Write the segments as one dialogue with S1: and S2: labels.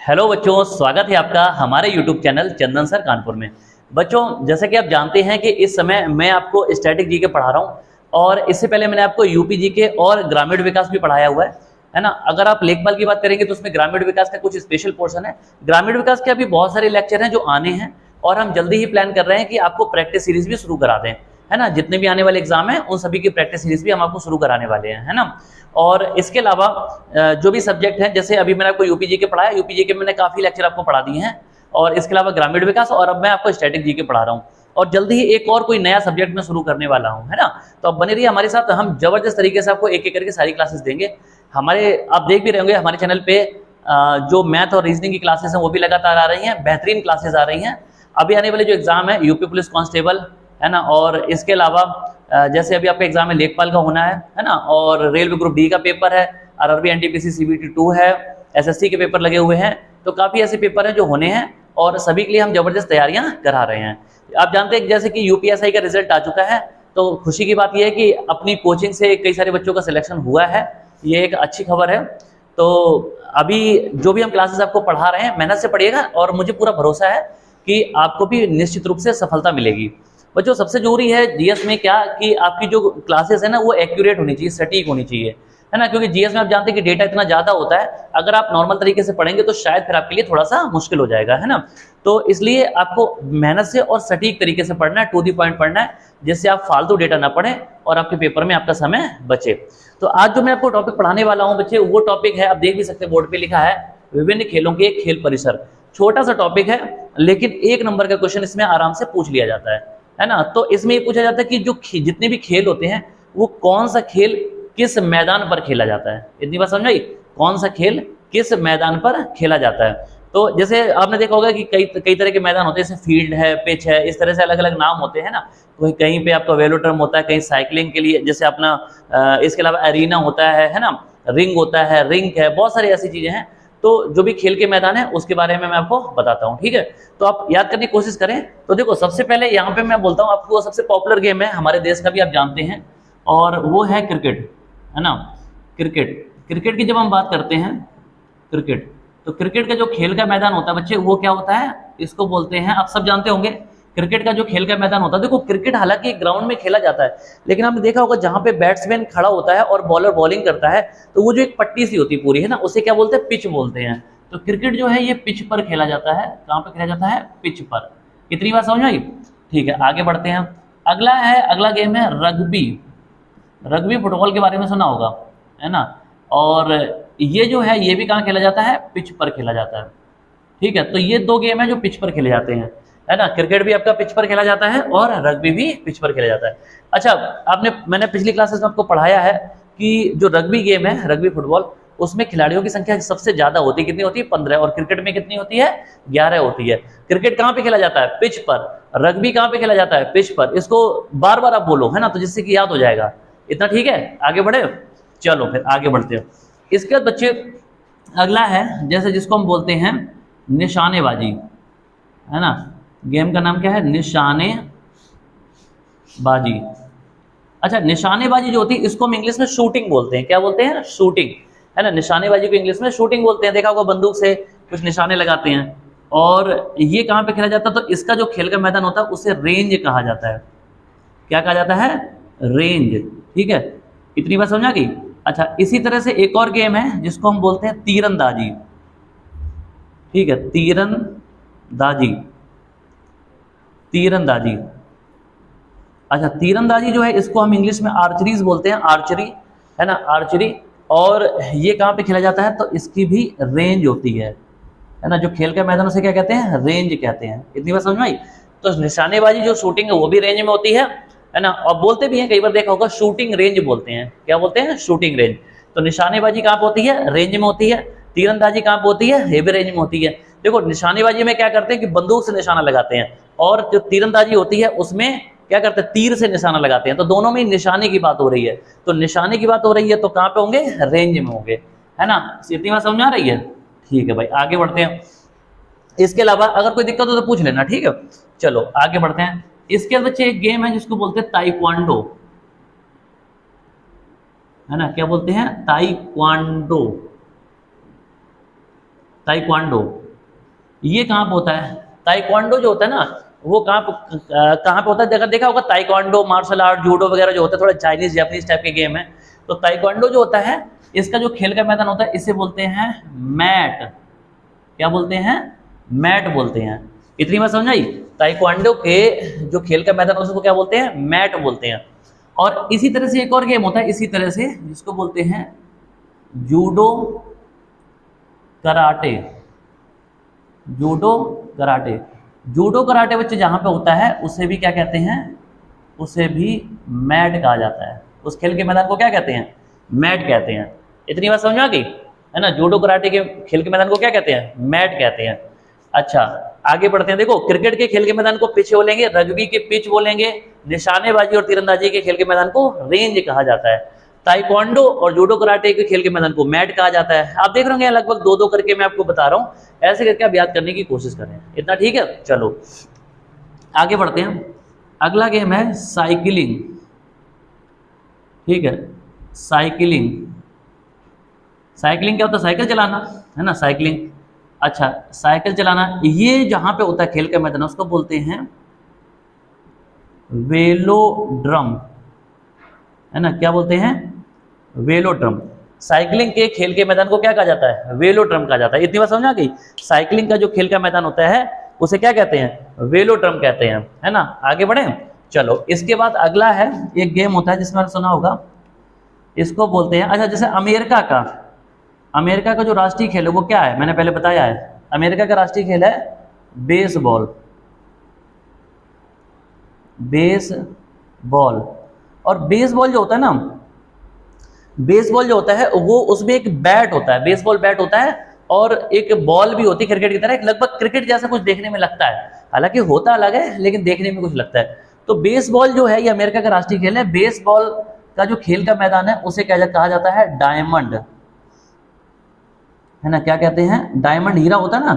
S1: Hello बच्चों, स्वागत है आपका हमारे यूट्यूब चैनल चंदन सर कानपुर में। बच्चों, जैसा कि आप जानते हैं कि इस समय मैं आपको स्टैटिक जीके पढ़ा रहा हूं और इससे पहले मैंने आपको यूपी जीके और ग्रामीण विकास भी पढ़ाया हुआ है ना। अगर आप लेखपाल की बात करेंगे तो उसमें ग्रामीण विकास का कुछ स्पेशल पोर्शन है। ग्रामीण विकास के अभी बहुत सारे लेक्चर हैं जो आने हैं और हम जल्दी ही प्लान कर रहे हैं कि आपको प्रैक्टिस सीरीज भी शुरू करा दें, है ना। जितने भी आने वाले एग्जाम हैं उन सभी की प्रैक्टिस सीरीज भी हम आपको शुरू कराने वाले हैं, है ना। और इसके अलावा जो भी सब्जेक्ट हैं, जैसे अभी मैंने आपको यूपी जीके पढ़ाया, यूपी जीके में मैंने काफी लेक्चर आपको पढ़ा दिए हैं और इसके अलावा ग्रामीण विकास, और अब मैं आपको स्टैटिक जीके पढ़ा रहा हूँ और जल्दी ही एक और कोई नया सब्जेक्ट में शुरू करने वाला हूँ, है ना। तो अब बने रहिए हमारे साथ, हम जबरदस्त तरीके से आपको एक एक करके सारी क्लासेस देंगे। हमारे आप देख भी रहे होंगे हमारे चैनल पे जो मैथ और रीजनिंग की क्लासेस हैं वो भी लगातार आ रही हैं, बेहतरीन क्लासेस आ रही हैं। अभी आने वाले जो एग्जाम है यूपी पुलिस कांस्टेबल, है ना, और इसके अलावा जैसे अभी आपका एग्जाम है लेखपाल का होना है ना, और रेलवे ग्रुप डी का पेपर है, आरआरबी एनटीपीसी सीबीटी 2 है, एसएससी के पेपर लगे हुए हैं। तो काफी ऐसे पेपर हैं जो होने हैं और सभी के लिए हम जबरदस्त तैयारियां करा रहे हैं। आप जानते हैं जैसे कि यूपीएसआई का रिजल्ट आ चुका है, तो खुशी की बात यह है कि अपनी कोचिंग से कई सारे बच्चों का सिलेक्शन हुआ है, ये एक अच्छी खबर है। तो अभी जो भी हम क्लासेस आपको पढ़ा रहे हैं, मेहनत से पढ़िएगा और मुझे पूरा भरोसा है कि आपको भी निश्चित रूप से सफलता मिलेगी। बच्चों, सबसे जरूरी है जीएस में क्या कि आपकी जो क्लासेस है ना वो एक्यूरेट होनी चाहिए, सटीक होनी चाहिए, है ना। क्योंकि जीएस में आप जानते हैं कि डेटा इतना ज्यादा होता है, अगर आप नॉर्मल तरीके से पढ़ेंगे तो शायद फिर आपके लिए थोड़ा सा मुश्किल हो जाएगा, है ना। तो इसलिए आपको मेहनत से और सटीक तरीके से पढ़ना है, टू दी पॉइंट पढ़ना है, जिससे आप फालतू डेटा ना पढ़ें और आपके पेपर में आपका समय बचे। तो आज जो मैं आपको टॉपिक पढ़ाने वाला हूँ बच्चे, वो टॉपिक है, आप देख भी सकते हैं बोर्ड पे लिखा है, विभिन्न खेलों के खेल परिसर। छोटा सा टॉपिक है लेकिन 1 नंबर का क्वेश्चन इसमें आराम से पूछ लिया जाता है ना। तो इसमें ये पूछा जाता है कि जो जितने भी खेल होते हैं वो कौन सा खेल किस मैदान पर खेला जाता है। इतनी बात समझ आई, कौन सा खेल किस मैदान पर खेला जाता है। तो जैसे आपने देखा होगा कि कई तरह के मैदान होते हैं, जैसे फील्ड है, पिच है, इस तरह से अलग अलग नाम होते हैं ना। कोई कहीं पे आपका वेलोड्रम होता है, कहीं साइकिलिंग के लिए जैसे अपना इसके अलावा एरिना होता है ना, रिंग होता है, रिंक है, बहुत सारी ऐसी चीजें हैं। तो जो भी खेल के मैदान है उसके बारे में मैं आपको बताता हूँ, ठीक है। तो आप याद करने की कोशिश करें। तो देखो, सबसे पहले यहाँ पे मैं बोलता हूँ आपको, सबसे पॉपुलर गेम है हमारे देश का भी, आप जानते हैं, और वो है क्रिकेट, है ना। क्रिकेट की जब हम बात करते हैं, क्रिकेट, तो क्रिकेट का जो खेल का मैदान होता है बच्चे, वो क्या होता है, इसको बोलते हैं, आप सब जानते होंगे, क्रिकेट का जो खेल का मैदान होता है। देखो, क्रिकेट हालांकि एक ग्राउंड में खेला जाता है, लेकिन आपने देखा होगा जहां पे बैट्समैन खड़ा होता है और बॉलर बॉलिंग करता है, तो वो जो एक पट्टी सी होती है पूरी, है ना, उसे क्या बोलते हैं, पिच बोलते हैं। तो क्रिकेट जो है ये पिच पर खेला जाता है। कहां पर खेला जाता है, पिच पर। कितनी बात समझ आई, ठीक है, आगे बढ़ते हैं। अगला गेम है रग्बी। रग्बी फुटबॉल के बारे में सुना होगा, है ना। और ये जो है ये भी कहाँ खेला जाता है, पिच पर खेला जाता है, ठीक है। तो ये 2 गेम है जो पिच पर खेले जाते हैं, है ना। क्रिकेट भी आपका पिच पर खेला जाता है और रग्बी भी पिच पर खेला जाता है। अच्छा, मैंने पिछली क्लासेस में आपको पढ़ाया है कि जो रग्बी गेम है, रग्बी फुटबॉल, उसमें खिलाड़ियों की संख्या सबसे ज्यादा होती है। कितनी होती है, 15, और क्रिकेट में कितनी होती है, 11 होती है। क्रिकेट कहाँ पे खेला जाता है, पिच पर। रग्बी कहाँ पे खेला जाता है, पिच पर। इसको बार बार आप बोलो, है ना, तो जिससे कि याद हो जाएगा। इतना ठीक है, आगे बढ़े, चलो फिर आगे बढ़ते हैं। इसके बाद बच्चे अगला है, जैसे जिसको हम बोलते हैं निशानेबाजी, है ना। गेम का नाम क्या है, निशानेबाजी। अच्छा, निशानेबाजी जो होती है इसको हम इंग्लिश में शूटिंग बोलते हैं। क्या बोलते हैं, शूटिंग, है ना। निशानेबाजी को इंग्लिश में शूटिंग बोलते हैं। देखा होगा बंदूक से कुछ निशाने लगाते हैं। और ये कहाँ पे खेला जाता है, तो इसका जो खेल का मैदान होता है उसे रेंज कहा जाता है। क्या कहा जाता है, रेंज, ठीक है। इतनी बात समझ आ गई। अच्छा, इसी तरह से एक और गेम है जिसको हम बोलते हैं तीरंदाजी, ठीक है, तीरंदाजी। अच्छा, तीरंदाजी जो है इसको हम इंग्लिश में आर्चरीज बोलते हैं, आर्चरी, है ना, आर्चरी। और ये कहाँ पे खेला जाता है, तो इसकी भी रेंज होती है ना। जो खेल का मैदान उसे क्या कहते हैं, रेंज कहते हैं। इतनी बात समझ में आई। तो निशानेबाजी जो शूटिंग है वो भी रेंज में होती है ना। और बोलते भी हैं, कई बार देखा होगा, शूटिंग रेंज बोलते हैं। क्या बोलते हैं, शूटिंग रेंज। तो निशानेबाजी कहाँ पे होती है, रेंज में होती है। तीरंदाजी कहाँ पे होती है, हेवी रेंज में होती है। देखो, निशानेबाजी में क्या करते हैं कि बंदूक से निशाना लगाते हैं, और जो तीरंदाजी होती है उसमें क्या करते हैं, तीर से निशाना लगाते हैं। तो दोनों में निशाने की बात हो रही है। तो निशाने की बात हो रही है तो कहाँ पे होंगे, रेंज में होंगे, है ना। इतनी बात समझ आ रही है, ठीक है भाई, आगे बढ़ते हैं। इसके अलावा अगर कोई दिक्कत हो तो पूछ लेना, ठीक है। चलो आगे बढ़ते हैं। इसके बाद बच्चे एक गेम है जिसको बोलते हैं ताइक्वांडो, है ना। क्या बोलते हैं, ताइक्वांडो। ताइक्वांडो, ये कहाँ पे होता है? ताइक्वांडो जो होता है ना वो कहाँ पे होता है? देखा होगा ताइक्वांडो, मार्शल आर्ट, जूडो वगैरह जो होता है थोड़ा चाइनीज जापानीज टाइप के गेम है। तो ताइक्वांडो जो होता है इसका जो खेल का मैदान होता है इसे बोलते हैं मैट। क्या बोलते हैं? मैट बोलते हैं। इतनी बात समझ आई? ताइक्वांडो के जो खेल का मैदान उसको क्या बोलते हैं? मैट बोलते हैं। और इसी तरह से एक और गेम होता है इसी तरह से जिसको बोलते हैं judo karate. Judo karate, judo karate बच्चे जहां पे होता है उसे भी क्या कहते हैं? उसे भी मैट कहा जाता है। उस खेल के मैदान को क्या कहते हैं? मैट कहते हैं। इतनी बात समझ में आ गई है ना? जूडो कराटे के खेल के मैदान को क्या कहते हैं? मैट कहते हैं। अच्छा आगे बढ़ते हैं। देखो क्रिकेट के खेल के मैदान को पिच बोलेंगे, रग्बी के पिच बोलेंगे, निशानेबाजी और तीरंदाजी के खेल के मैदान को रेंज कहा जाता है, ताइक्वांडो और जूडो कराटे के खेल के मैदान को मैट कहा जाता है। आप देख रहे होंगे लगभग दो दो करके मैं आपको बता रहा हूं, ऐसे करके आप याद करने की कोशिश करें। इतना ठीक है? चलो आगे बढ़ते हैं। अगला गेम है साइकिलिंग। ठीक है, साइकिलिंग। साइकिलिंग क्या होता है? साइकिल चलाना, है ना? साइकिलिंग। अच्छा साइकिल चलाना, ये जहां पे होता है खेल का मैदान उसको बोलते हैं वेलोड्रम, है ना? क्या बोलते हैं? वेलोड्रम। साइकिलिंग के खेल के मैदान को क्या कहा जाता है? वेलोड्रम कहा जाता है। इतनी बात समझ आ गई? साइकिलिंग का जो खेल का मैदान होता है उसे क्या कहते हैं? वेलोड्रम कहते हैं, है ना? आगे बढ़े। चलो इसके बाद अगला है एक गेम होता है जिसमें आपने सुना होगा, इसको बोलते हैं, अच्छा जैसे अमेरिका का जो राष्ट्रीय खेल है वो क्या है? मैंने पहले बताया है, अमेरिका का राष्ट्रीय खेल है बेसबॉल। बेसबॉल। और बेसबॉल जो होता है ना, बेसबॉल जो होता है वो उसमें एक बैट होता है, बेसबॉल बैट होता है और एक बॉल भी होती है क्रिकेट की तरह, एक लगभग क्रिकेट जैसा कुछ देखने में लगता है, हालांकि होता अलग है लेकिन देखने में कुछ लगता है। तो बेसबॉल जो है ये अमेरिका का राष्ट्रीय खेल है। बेसबॉल का जो खेल का मैदान है उसे क्या कहा जाता है? डायमंड, है ना? क्या कहते हैं? डायमंड। हीरा होता है ना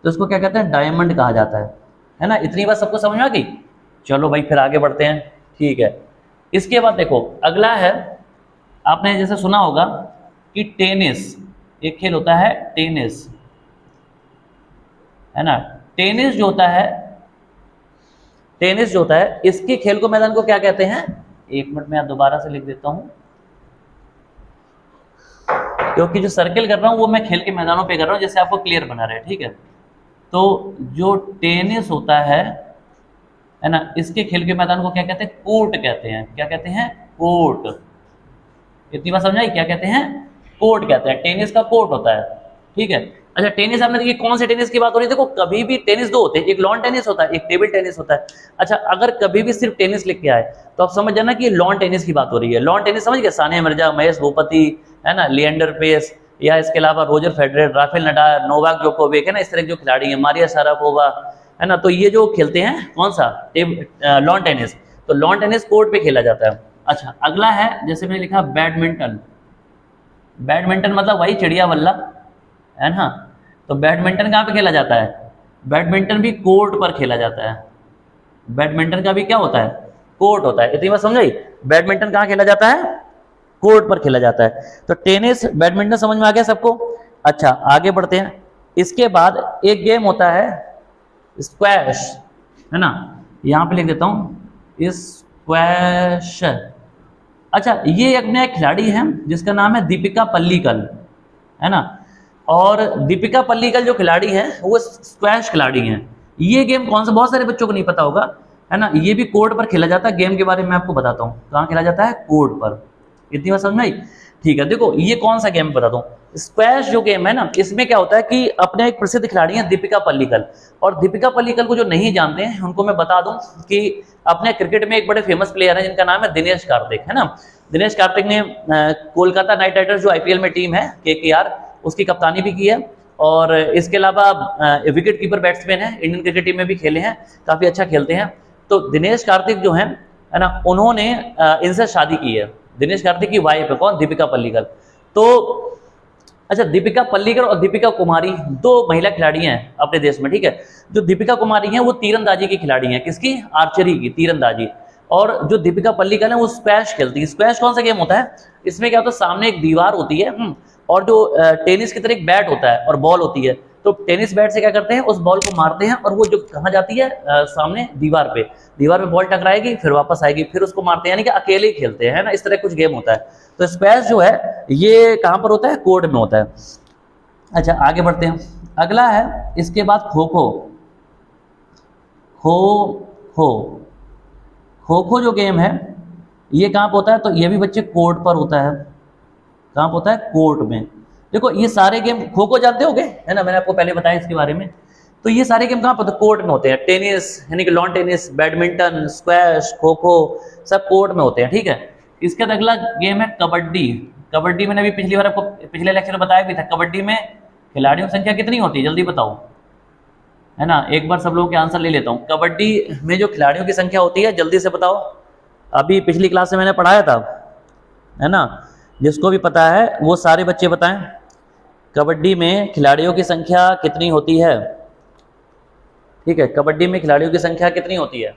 S1: तो उसको क्या कहते हैं? डायमंड कहा जाता है ना? इतनी बात सबको समझ में आ गई? चलो भाई फिर आगे बढ़ते हैं। ठीक है, इसके बाद देखो अगला है, आपने जैसे सुना होगा कि टेनिस, एक खेल होता है टेनिस, है ना? टेनिस जो होता है इसके खेल को मैदान को क्या कहते हैं? एक मिनट में दोबारा से लिख देता हूं क्योंकि जो सर्किल कर रहा हूं वो मैं खेल के मैदानों पे कर रहा हूं जैसे आपको क्लियर बना रहे। ठीक है, तो जो टेनिस होता है ना, इसके खेल के मैदान को क्या कहते हैं? कोर्ट कहते हैं। क्या कहते हैं? कोर्ट। इतनी बात समझाई? क्या कहते हैं? कोर्ट कहते हैं। टेनिस का कोर्ट होता है। ठीक है। अच्छा टेनिस आपने देखिए कौन से टेनिस की बात हो रही है? देखो कभी भी टेनिस दो होते हैं, एक लॉन टेनिस होता है, एक टेबल टेनिस होता है। अच्छा अगर कभी भी सिर्फ टेनिस लिख के आए तो आप समझ जाना कि ये लॉन टेनिस की बात हो रही है। लॉन टेनिस समझ गए? सानिया मिर्जा, महेश भूपति, है ना, लिएंडर पेस, या इसके अलावा Roger Federer, Rafael Nadal, Novak Djokovic, है ना, इस तरह के जो खिलाड़ी हैं, मारिया शारापोवा, है ना, तो ये जो खेलते हैं कौन सा? Lawn tennis. तो लॉन टेनिस कोर्ट पे खेला जाता है। अच्छा अगला है जैसे मैंने लिखा बैडमिंटन। बैडमिंटन मतलब वही चिड़िया बल्ला, है ना? तो बैडमिंटन कहाँ पे खेला जाता है? बैडमिंटन भी कोर्ट पर खेला जाता है। बैडमिंटन का भी क्या होता है? कोर्ट होता है। इतनी बात समझाई? बैडमिंटन कहाँ खेला जाता है? कोर्ट पर खेला जाता है। तो टेनिस, बैडमिंटन समझ में आ गया सबको? अच्छा आगे बढ़ते हैं। इसके बाद एक गेम होता है स्क्वैश, है ना? यहाँ पे लिख देता हूँ स्क्वैश। अच्छा ये अपने एक खिलाड़ी है जिसका नाम है दीपिका पल्लीकल, है ना? और दीपिका पल्लीकल जो खिलाड़ी हैं वो स्क्वैश खिलाड़ी हैं। ये गेम कौन सा, बहुत सारे बच्चों को नहीं पता होगा, है ना? ये भी कोर्ट पर खेला जाता है। गेम के बारे में आपको बताता हूँ, कहाँ खेला जाता है? कोर्ट पर। इतनी बात समझ में आई? ठीक है, देखो ये कौन सा गेम बताता हूँ। स्क्वैश जो गेम है ना, इसमें क्या होता है कि अपने एक प्रसिद्ध खिलाड़ी हैं दीपिका पल्लीकल, और दीपिका पल्लीकल को जो नहीं जानते हैं उनको मैं बता दूं कि अपने क्रिकेट में एक बड़े फेमस प्लेयर हैं जिनका नाम है दिनेश कार्तिक, है ना? दिनेश कार्तिक ने कोलकाता नाइट राइडर्स जो आईपीएल में टीम है केकेआर, उसकी कप्तानी भी की है, और इसके अलावा विकेट कीपर बैट्समैन है, इंडियन क्रिकेट टीम में भी खेले हैं, काफी अच्छा खेलते हैं। तो दिनेश कार्तिक जो है ना, उन्होंने इनसे शादी की है। दिनेश कार्तिक की वाइफ है कौन? दीपिका पल्लीकल। तो अच्छा दीपिका पल्लीकल और दीपिका कुमारी दो महिला खिलाड़ी हैं अपने देश में, ठीक है? जो दीपिका कुमारी हैं वो तीरंदाजी की खिलाड़ी हैं। किसकी? आर्चरी की, तीरंदाजी। और जो दीपिका पल्लीकल है वो स्क्वैश खेलती है। स्क्वैश कौन सा गेम होता है? इसमें क्या होता है, सामने एक दीवार होती है और जो टेनिस की तरह एक बैट होता है और बॉल होती है, तो टेनिस बैट से क्या करते हैं, उस बॉल को मारते हैं और वो जो कहाँ जाती है, सामने दीवार पे बॉल टकराएगी, फिर वापस आएगी, फिर उसको मारते हैं, यानी कि अकेले ही खेलते हैं, है ना, इस तरह कुछ गेम होता है। तो स्क्वैश जो है ये कहाँ पर होता है, कोर्ट में होता है। अच्छा आगे बढ़ते हैं, अगला है इसके बाद खो खो। खो खो जो गेम है ये कहाँ पर होता है, तो ये भी बच्चे कोर्ट पर होता है। कहाँ पर होता है, कोर्ट में। देखो ये सारे गेम, खो खो जानते होगे, है ना, मैंने आपको पहले बताया इसके बारे में। तो ये सारे गेम कहाँ पर, कोर्ट में होते हैं। टेनिस यानी कि lawn tennis, badminton, squash, kho kho सब कोर्ट में होते हैं, ठीक है। इसके बाद अगला गेम है कबड्डी। कबड्डी मैंने अभी पिछली बार आपको पिछले लेक्चर में बताया भी था। कबड्डी में खिलाड़ियों की संख्या कितनी होती है, जल्दी बताओ, है ना, एक बार सब लोगों के आंसर ले लेता हूँ। कबड्डी में जो खिलाड़ियों की संख्या होती है, जल्दी से बताओ। अभी पिछली क्लास में मैंने पढ़ाया था, है ना, जिसको भी पता है वो सारे बच्चे बताएं। कबड्डी में खिलाड़ियों की संख्या कितनी होती है, ठीक है, कबड्डी में खिलाड़ियों की संख्या कितनी होती है,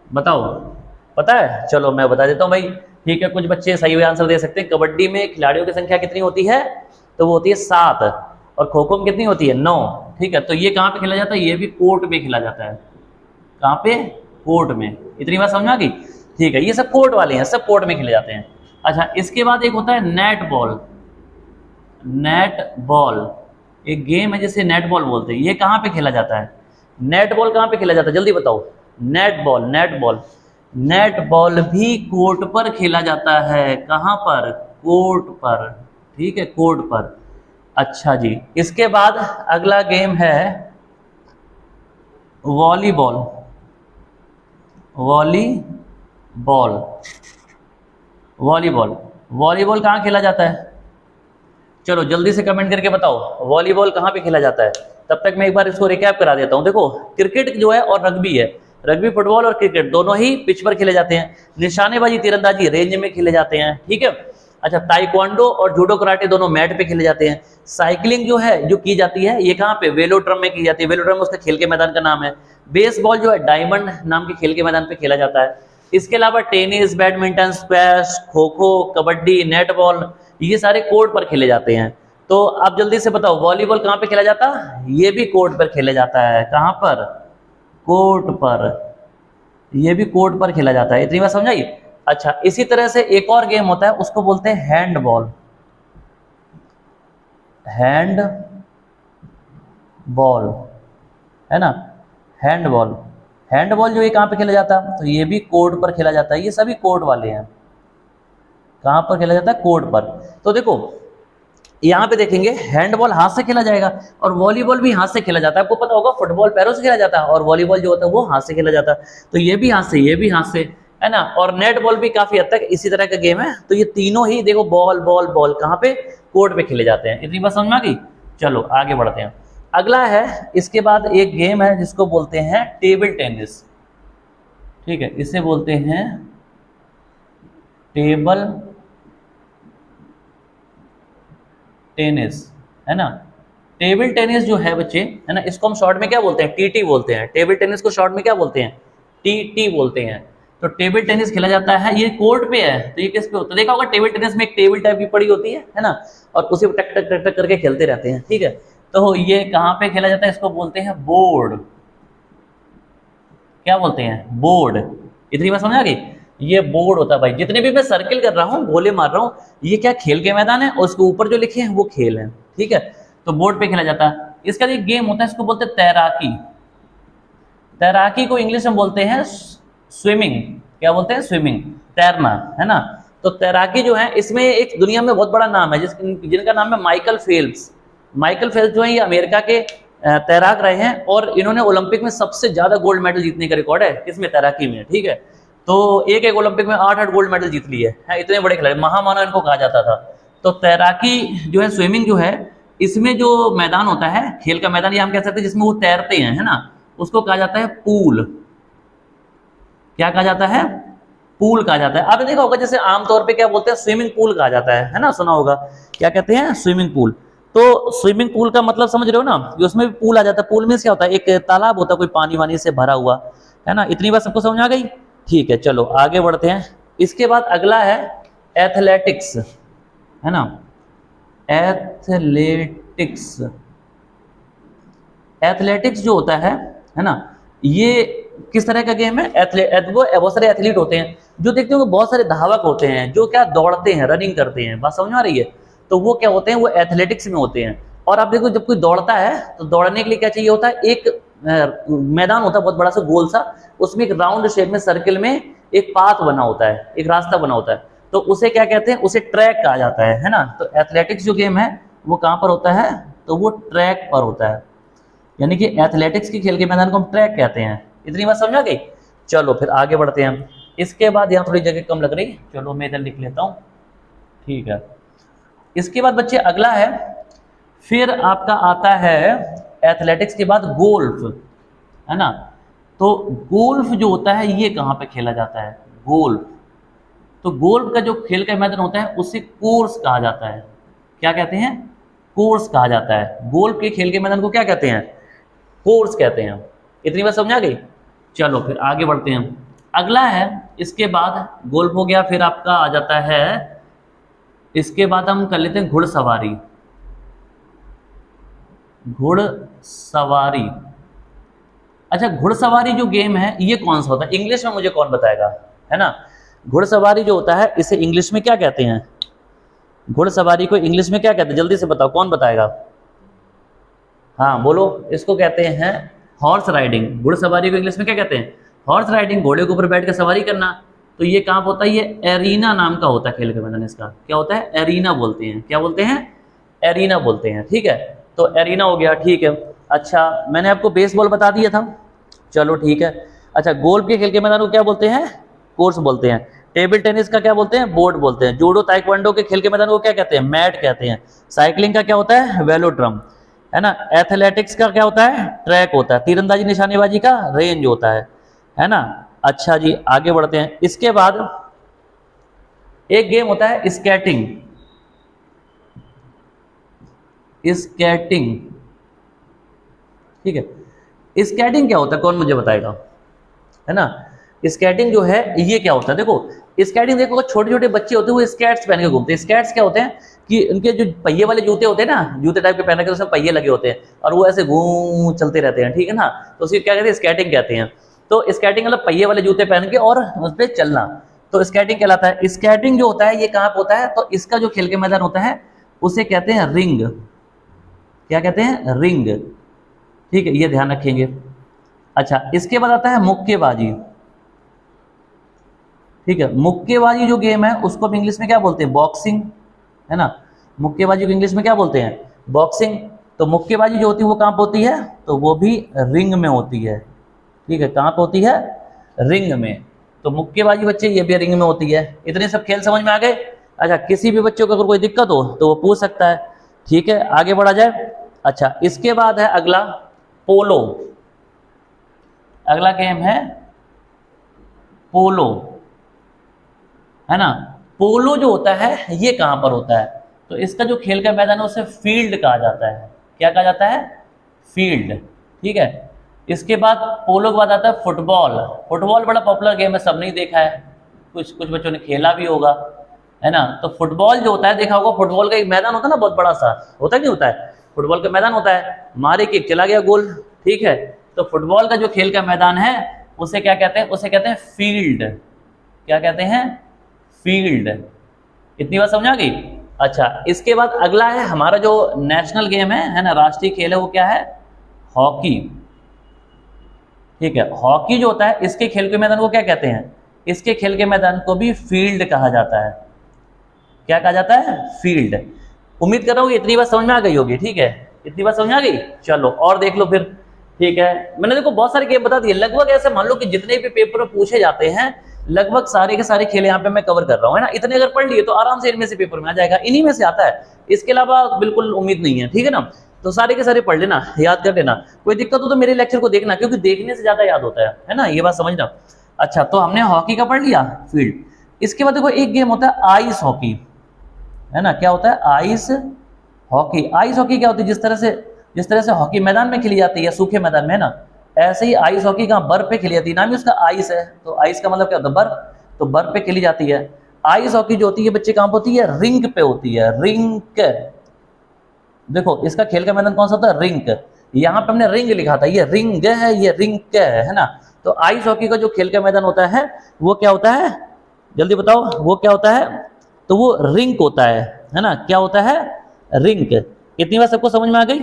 S1: बताओ, पता है? चलो मैं बता देता हूँ भाई, ठीक है, कुछ बच्चे सही आंसर दे सकते हैं। कबड्डी में खिलाड़ियों की संख्या कितनी होती है, तो वो होती है 7, और खो खो में कितनी होती है, 9, ठीक है। तो ये कहाँ पे खेला जाता है, ये भी कोर्ट में खेला जाता है। कहाँ पे, कोर्ट में। इतनी बात समझ आ गई, ठीक है, ये सब कोर्ट वाले हैं, सब कोर्ट में खेले जाते हैं। अच्छा इसके बाद एक होता है नेट बॉल। नेट बॉल एक गेम है जिसे नेट बॉल बोलते हैं। ये कहाँ पे खेला जाता है, नेट बॉल कहाँ पे खेला जाता है, जल्दी बताओ। Net ball, net ball, net ball भी कोर्ट पर खेला जाता है। कहाँ पर, कोर्ट पर, ठीक है, कोर्ट पर। अच्छा जी, इसके बाद अगला गेम है वॉलीबॉल। वॉलीबॉल, वॉलीबॉल, वॉलीबॉल कहाँ खेला जाता है, चलो जल्दी से कमेंट करके बताओ वॉलीबॉल कहाँ पे खेला जाता है। तब तक मैं एक बार इसको रिकैप करा देता हूँ। देखो क्रिकेट जो है और रग्बी है, रग्बी फुटबॉल और क्रिकेट दोनों ही पिच पर खेले जाते हैं। निशानेबाजी तीरंदाजी रेंज में खेले जाते हैं, ठीक है। अच्छा ताइक्वांडो और जूडो कराटे दोनों मैट पे खेले जाते हैं। साइकिलिंग जो है जो की जाती है ये कहाँ पे, वेलोड्रम में की जाती है। वेलोड्रम उसका खेल के मैदान का नाम है। बेसबॉल जो है डायमंड नाम के खेल के मैदान पे खेला जाता है। इसके अलावा tennis, badminton, squash, kho kho, kabaddi, netball ये सारे कोर्ट पर खेले जाते हैं। तो आप जल्दी से बताओ वॉलीबॉल कहाँ पे खेला जाता है, ये भी कोर्ट पर खेला जाता है। कहाँ पर, कोर्ट पर, ये भी कोर्ट पर खेला जाता है। इतनी बात समझ आई। अच्छा इसी तरह से एक और गेम होता है उसको बोलते हैं हैंडबॉल। हैंड बॉल, है ना, हैंडबॉल। हैंडबॉल जो ये कहाँ पे खेला जाता है, तो ये भी कोर्ट पर खेला जाता है। ये सभी कोर्ट वाले हैं। कहाँ पर खेला जाता है, कोर्ट पर। तो देखो यहाँ पे देखेंगे हैंडबॉल हाथ से खेला जाएगा और वॉलीबॉल भी हाथ से खेला जाता है। आपको पता होगा फुटबॉल पैरों से खेला जाता है और वॉलीबॉल जो होता है वो हाथ से खेला जाता है। तो ये भी हाथ से, ये भी हाथ से, है ना। और नेट बॉल भी काफी हद तक इसी तरह का गेम है। तो ये तीनों ही देखो बॉल बॉल बॉल कहाँ पे, कोर्ट पे खेले जाते हैं। इतनी बात समझ में आ गई। चलो आगे बढ़ते हैं। अगला है इसके बाद एक गेम है जिसको बोलते हैं टेबल टेनिस, ठीक है, इसे बोलते हैं टेबल टेनिस, है ना। टेबल टेनिस जो है बच्चे, है ना, इसको हम शॉर्ट में क्या बोलते हैं, टीटी बोलते हैं। टेबल टेनिस को शॉर्ट में क्या बोलते हैं, टीटी बोलते हैं। तो टेबल टेनिस खेला जाता है, ये कोर्ट पे है। तो ये किस पे होता है, देखा होगा टेबल टेनिस में एक टेबल टाइप की पड़ी होती है ना, और उसे टक टक टक टक करके खेलते रहते हैं, ठीक है। तो ये कहाँ पे खेला जाता है, इसको बोलते हैं बोर्ड। क्या बोलते हैं, बोर्ड। इतनी बात समझ आ गई। ये बोर्ड होता है भाई। जितने भी मैं सर्किल कर रहा हूँ, गोले मार रहा हूँ, ये क्या खेल के मैदान है और उसके ऊपर जो लिखे हैं वो खेल है, ठीक है। तो बोर्ड पे खेला जाता है। इसका एक गेम होता है, इसको बोलते हैं तैराकी। तैराकी को इंग्लिश में बोलते हैं स्विमिंग। क्या बोलते हैं, स्विमिंग, तैरना, है ना। तो तैराकी जो है इसमें एक दुनिया में बहुत बड़ा नाम है जिनका नाम है माइकल फेल्प्स। माइकल फेल्प्स जो है ये अमेरिका के तैराक रहे हैं और इन्होंने ओलंपिक में सबसे ज्यादा गोल्ड मेडल जीतने का रिकॉर्ड है, किसमें, तैराकी में, ठीक है। तो एक एक ओलंपिक में 8-8 गोल्ड मेडल जीत लिए हैं। इतने बड़े खिलाड़ी, महामानव इनको कहा जाता था। तो तैराकी जो है, स्विमिंग जो है, इसमें जो मैदान होता है, खेल का मैदान, ये हम कह सकते हैं जिसमें वो तैरते हैं, है ना, उसको कहा जाता है पूल। क्या कहा जाता है, पूल कहा जाता है। आपने देखा होगा जैसे आमतौर पे क्या बोलते हैं, स्विमिंग पूल कहा जाता है ना, सुना होगा, क्या कहते हैं, स्विमिंग पूल। तो स्विमिंग पूल का मतलब समझ रहे हो ना, कि उसमें भी पूल आ जाता है। पूल में क्या होता है, एक तालाब होता है, कोई पानी वानी से भरा हुआ, है ना। इतनी बात सबको समझ आ गई, ठीक है। चलो आगे बढ़ते हैं। इसके बाद अगला है एथलेटिक्स, है ना, एथलेटिक्स। एथलेटिक्स जो होता है ना, ये किस तरह का गेम है? वो बहुत सारे एथलीट होते हैं जो देखते हो बहुत सारे धावक होते हैं जो क्या दौड़ते हैं, रनिंग करते हैं, बात समझ में आ रही है? तो वो क्या होते हैं? वो एथलेटिक्स में होते हैं। और आप देखो जब कोई दौड़ता है तो दौड़ने के लिए क्या चाहिए होता है? एक मैदान होता है बहुत बड़ा सा गोल सा, उसमें एक राउंड शेप में सर्किल में एक पाथ बना होता है, एक रास्ता बना होता है, तो उसे क्या कहते हैं? उसे ट्रैक कहा जाता है ना। तो एथलेटिक्स जो गेम है वो कहाँ पर होता है? तो वो ट्रैक पर होता है, यानी कि एथलेटिक्स की खेल के मैदान को हम ट्रैक कहते हैं। इतनी बात समझ आ गई? चलो फिर आगे बढ़ते हैं हम। इसके बाद यहाँ थोड़ी जगह कम लग रही, चलो मैं इधर लिख लेता हूँ, ठीक है। इसके बाद बच्चे अगला है, फिर आपका आता है एथलेटिक्स के बाद गोल्फ, है ना। तो गोल्फ जो होता है ये कहाँ पे खेला जाता है? गोल्फ। तो गोल्फ का जो खेल का मैदान होता है उसे कोर्स कहा जाता है। क्या कहते हैं? कोर्स कहा जाता है। गोल्फ के खेल के मैदान को क्या कहते हैं? कोर्स कहते हैं। इतनी बात समझ आ गई? चलो फिर आगे बढ़ते हैं। अगला है, इसके बाद गोल्फ हो गया, फिर आपका आ जाता है, इसके बाद हम कर लेते हैं घुड़सवारी। घुड़सवारी, अच्छा घुड़सवारी जो गेम है ये कौन सा होता है? इंग्लिश में मुझे कौन बताएगा, है ना। घुड़सवारी जो होता है इसे इंग्लिश में क्या कहते हैं? घुड़सवारी को इंग्लिश में क्या कहते हैं? जल्दी से बताओ, कौन बताएगा? हाँ बोलो। इसको कहते हैं हॉर्स राइडिंग। घुड़सवारी को इंग्लिश में क्या कहते हैं? हॉर्स राइडिंग, घोड़े के ऊपर बैठ कर सवारी करना। तो ये कहाँ होता है? ये एरीना नाम का होता है खेल का मैदान। इसका क्या होता है? एरीना बोलते हैं। क्या बोलते हैं? एरीना बोलते हैं, ठीक है। तो एरीना हो गया, ठीक है। अच्छा मैंने आपको बेसबॉल बता दिया था, चलो ठीक है। अच्छा गोल्फ के खेल के मैदान को क्या बोलते हैं? कोर्स बोलते हैं। टेबल टेनिस का क्या बोलते हैं? बोर्ड बोलते हैं। जूडो ताइक्वांडो के खेल के मैदान को क्या कहते हैं? मैट कहते हैं। साइकिलिंग का क्या होता है? वेलोड्रम, है ना। एथलेटिक्स का क्या होता है? ट्रैक होता है। तीरंदाजी निशानेबाजी का रेंज होता है ना। अच्छा जी आगे बढ़ते हैं। इसके बाद एक गेम होता है स्केटिंग। स्केटिंग, ठीक है। स्केटिंग क्या होता है? कौन मुझे बताएगा, है ना। स्केटिंग जो है ये क्या होता है? देखो स्केटिंग, देखो छोटे छोटे बच्चे होते हैं वो स्केट्स पहन के घूमते हैं। स्केट्स क्या होते हैं कि उनके जो पहिए वाले जूते होते हैं ना, जूते टाइप के पहन के उसमें पहिए लगे होते हैं और वो ऐसे घूम चलते रहते हैं, ठीक है ना। तो उसे क्या कहते हैं? स्केटिंग कहते हैं। तो स्केटिंग मतलब पहिए वाले जूते पहन के और उस पर चलना, तो स्केटिंग कहलाता है। स्केटिंग जो होता है ये कहाँ पे होता है? तो इसका जो खेल के मैदान होता है उसे कहते हैं रिंग। क्या कहते हैं? रिंग, ठीक है, ये ध्यान रखेंगे। अच्छा इसके बाद आता है मुक्केबाजी, ठीक है। मुक्केबाजी जो गेम है उसको हम इंग्लिश में क्या बोलते हैं? बॉक्सिंग, है ना। मुक्केबाजी को इंग्लिश में क्या बोलते हैं? बॉक्सिंग। तो मुक्केबाजी जो होती है वो कहाँ पे होती है? तो वो भी रिंग में होती है, ठीक है। कहाँ पे होती है? रिंग में। तो मुक्केबाजी बच्चे ये भी रिंग में होती है। इतने सब खेल समझ में आ गए? अच्छा किसी भी बच्चों को अगर कोई दिक्कत हो तो वो पूछ सकता है, ठीक है। आगे बढ़ा जाए। अच्छा इसके बाद है अगला पोलो। अगला गेम है पोलो, है ना। पोलो जो होता है ये कहाँ पर होता है? तो इसका जो खेल का मैदान है उसे फील्ड कहा जाता है। क्या कहा जाता है? फील्ड, ठीक है। इसके बाद पोलो के बाद आता है फुटबॉल। फुटबॉल बड़ा पॉपुलर गेम है, सबने ही देखा है, कुछ कुछ बच्चों ने खेला भी होगा, है ना। तो फुटबॉल जो होता है, देखा होगा फुटबॉल का एक मैदान होता है ना, बहुत बड़ा सा होता है, नहीं होता है? फुटबॉल का मैदान होता है, मारे किक चला गया गोल, ठीक है। तो फुटबॉल का जो खेल का मैदान है उसे क्या कहते हैं? उसे कहते हैं फील्ड। क्या कहते हैं? फील्ड। इतनी बात समझ आ गई? अच्छा इसके बाद अगला है हमारा जो नेशनल गेम है ना, राष्ट्रीय खेल है, वो क्या है? हॉकी, ठीक है। हॉकी जो होता है इसके खेल के मैदान को क्या कहते हैं? इसके खेल के मैदान को भी फील्ड कहा जाता है। क्या कहा जाता है? फील्ड। उम्मीद कर रहा हूँ इतनी बात समझ में आ गई होगी, ठीक है। इतनी बात समझ में आ गई? चलो और देख लो फिर, ठीक है। मैंने देखो बहुत सारे गेम बता दिए, लगभग ऐसे मान लो कि जितने भी पेपर में पूछे जाते हैं लगभग सारे के सारे खेल यहाँ पे मैं कवर कर रहा हूँ, है ना। इतने अगर पढ़ लिए तो आराम से इनमें से पेपर में आ जाएगा, इन्हीं में से आता है, इसके अलावा बिल्कुल उम्मीद नहीं है, ठीक है ना। तो सारे के सारे पढ़ लेना, याद कर लेना। कोई दिक्कत हो तो मेरे लेक्चर को देखना, क्योंकि देखने से ज्यादा याद होता है ना, ये बात समझना। अच्छा तो हमने हॉकी का पढ़ लिया, फील्ड। इसके बाद देखो एक गेम होता है आइस हॉकी, है ना। क्या होता है? Ice hockey. आइस हॉकी क्या होती है? जिस तरह से हॉकी मैदान में खेली जाती है, सूखे मैदान में, है ना, ऐसे ही आइस हॉकी कहाँ? बर्फ पे खेली जाती है। नाम ही उसका आइस है, तो आइस का मतलब क्या होता है? बर्फ। तो बर्फ पे खेली जाती है। आइस हॉकी जो होती है बच्चे कहाँ पे होती है? रिंग पे होती है। रिंग, देखो इसका खेल का मैदान कौन सा होता है? रिंग। यहाँ पे हमने रिंग लिखा था, ये रिंग है, ये रिंग है ना। तो आइस हॉकी का जो खेल का मैदान होता है वो क्या होता है, जल्दी बताओ वो क्या होता है, तो वो रिंक होता है ना, क्या होता है, रिंक। कितनी बार सबको समझ में आ गई?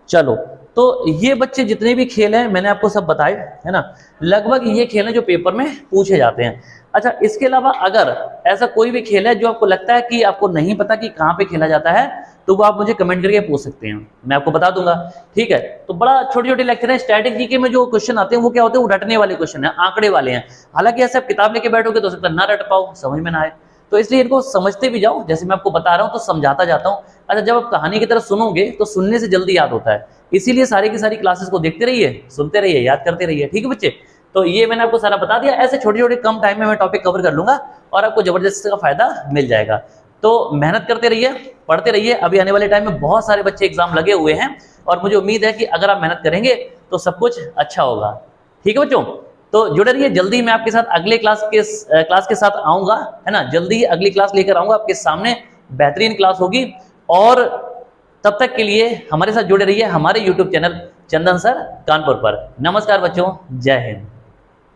S1: चलो, तो ये बच्चे जितने भी खेल हैं मैंने आपको सब बताए, है ना, लगभग ये खेल हैं जो पेपर में पूछे जाते हैं। अच्छा, इसके अलावा अगर ऐसा कोई भी खेल है जो आपको लगता है कि आपको नहीं पता कि कहाँ पे खेला जाता है, तो वो आप मुझे कमेंट करके पूछ सकते हैं, मैं आपको बता दूंगा। ठीक है, तो बड़ा छोटे छोटे लेक्चर है। स्टैटिक जीके में जो क्वेश्चन आते हैं वो क्या होते हैं, वो रटने वाले क्वेश्चन है, आंकड़े वाले हैं। हालांकि ऐसे आप किताब लेके बैठोगे तो हो सकता है ना रट पाओ, समझ में ना आए, तो इसलिए इनको समझते भी जाओ। जैसे मैं आपको बता रहा हूँ तो समझाता जाता हूँ। अच्छा, जब आप कहानी की तरह सुनोगे तो सुनने से जल्दी याद होता है, इसीलिए सारी की सारी क्लासेस को देखते रहिए, सुनते रहिए, याद करते रहिए। ठीक है बच्चे, तो ये मैंने आपको सारा बता दिया। ऐसे छोटे छोटे कम टाइम में मैं टॉपिक कवर कर लूंगा और आपको जबरदस्त का फायदा मिल जाएगा। तो मेहनत करते रहिए, पढ़ते रहिए। अभी आने वाले टाइम में बहुत सारे बच्चे एग्जाम लगे हुए हैं और मुझे उम्मीद है कि अगर आप मेहनत करेंगे तो सब कुछ अच्छा होगा। ठीक है बच्चों, तो जुड़े रहिए। जल्दी मैं आपके साथ अगले क्लास के साथ आऊंगा, है ना, जल्दी ही अगली क्लास लेकर आऊंगा आपके सामने, बेहतरीन क्लास होगी। और तब तक के लिए हमारे साथ जुड़े रहिए हमारे YouTube चैनल चंदन सर कानपुर पर। नमस्कार बच्चों, जय हिंद।